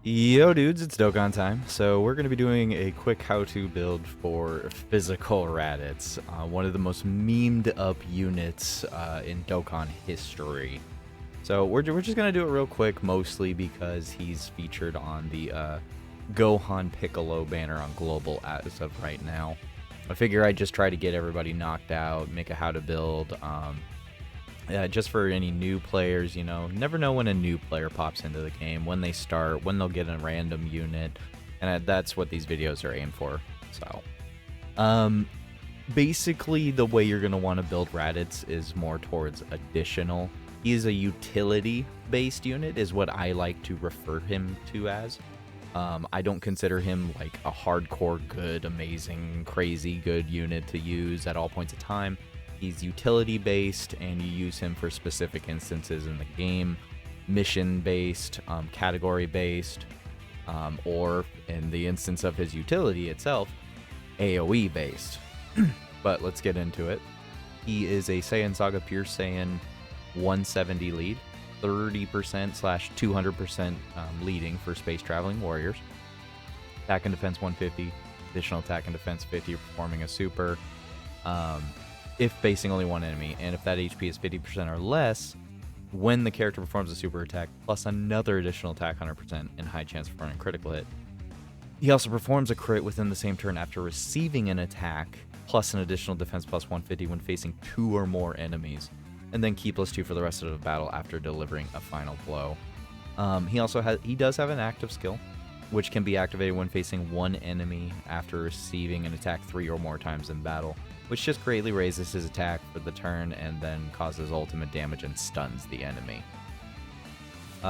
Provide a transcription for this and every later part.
Yo dudes, it's Dokkan time. So we're going to be doing a quick how-to build for physical Raditz, one of the most memed up units in Dokkan history. So we're just going to do it real quick, mostly because he's featured on the Gohan Piccolo banner on Global as of right now. I figure I'd just try to get everybody knocked out, make a how to build, just for any new players, you know, never know when a new player pops into the game, when they start, when they'll get a random unit, and that's what these videos are aimed for. So, basically the way you're going to want to build Raditz is more towards additional. He's a utility-based unit is what I like to refer him to as. I don't consider him like a hardcore good, amazing, crazy good unit to use at all points of time. He's utility-based, and you use him for specific instances in the game, mission-based, category-based, or in the instance of his utility itself, AoE-based. But let's get into it. He is a Saiyan Saga Pure Saiyan 170 lead, 30%/200% leading for space traveling warriors. Attack and defense 150, additional attack and defense 50 performing a super. If facing only one enemy, and if that HP is 50% or less, when the character performs a super attack, plus another additional attack 100% and high chance for running a critical hit. He also performs a crit within the same turn after receiving an attack, plus an additional defense plus 150 when facing 2 or more enemies, and then key +2 for the rest of the battle after delivering a final blow. He does have an active skill, which can be activated when facing one enemy after receiving an attack 3 or more times in battle, which just greatly raises his attack for the turn and then causes ultimate damage and stuns the enemy.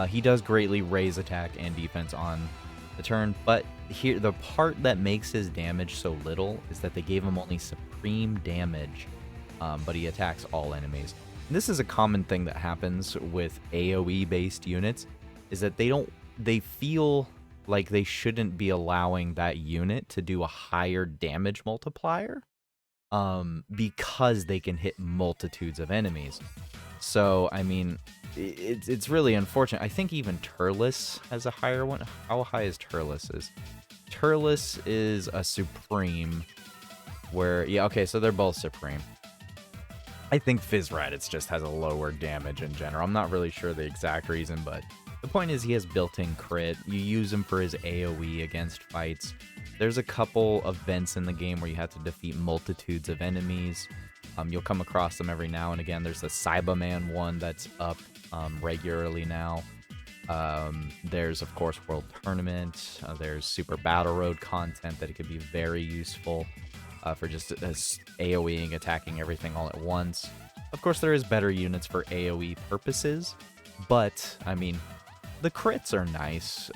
He does greatly raise attack and defense on the turn, but here the part that makes his damage so little is that they gave him only supreme damage, but he attacks all enemies. And this is a common thing that happens with AoE-based units, is that they feel like they shouldn't be allowing that unit to do a higher damage multiplier, because they can hit multitudes of enemies. So, I mean, it's really unfortunate. I think even Turles has a higher one. How high is Turles? Turles is a Supreme, where, yeah, okay, so they're both Supreme. I think PHY Raditz just has a lower damage in general. I'm not really sure the exact reason, but the point is he has built-in crit. You use him for his AoE against fights. There's a couple events in the game where you have to defeat multitudes of enemies. You'll come across them every now and again. There's the Cyberman one that's up regularly now. There's, of course, World Tournament. There's Super Battle Road content that it could be very useful for just AoEing, attacking everything all at once. Of course, there is better units for AoE purposes, but, I mean, the crits are nice.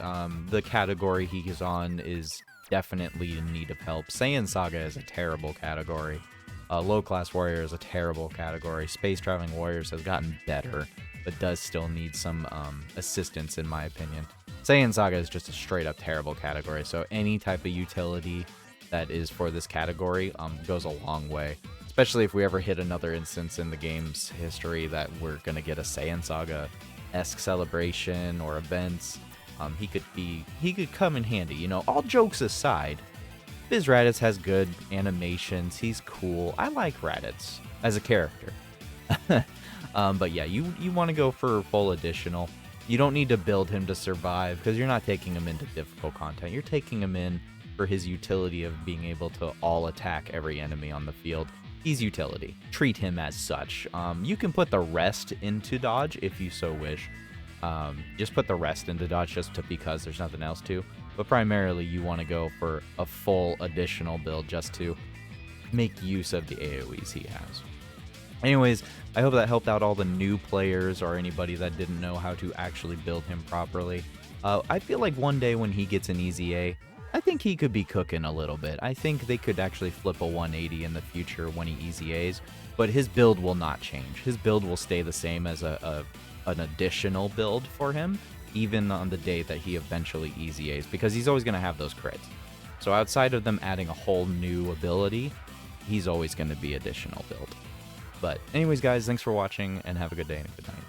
The category he is on is definitely in need of help. Saiyan Saga is a terrible category. Low-class warrior is a terrible category. Space traveling warriors has gotten better, but does still need some assistance, in my opinion. Saiyan Saga is just a straight-up terrible category, so any type of utility that is for this category goes a long way. Especially if we ever hit another instance in the game's history that we're going to get a Saiyan Saga-esque celebration or events. He could come in handy, you know. All jokes aside, PHY Raditz has good animations. He's cool. I like Raditz as a character. But yeah, you want to go for full additional. You don't need to build him to survive, because you're not taking him into difficult content. You're taking him in for his utility of being able to all attack every enemy on the field. He's utility. Treat him as such. You can put the rest into dodge if you so wish. Just put the rest into dodge because there's nothing else to. But primarily you want to go for a full additional build just to make use of the AoEs he has. Anyways, I hope that helped out all the new players or anybody that didn't know how to actually build him properly. I feel like one day when he gets an easy A, I think he could be cooking a little bit. I think they could actually flip a 180 in the future when he easy A's, but his build will not change. His build will stay the same as an additional build for him, even on the day that he eventually easy A's, because he's always going to have those crits. So outside of them adding a whole new ability, he's always going to be additional build. But anyways, guys, thanks for watching, and have a good day and a good night.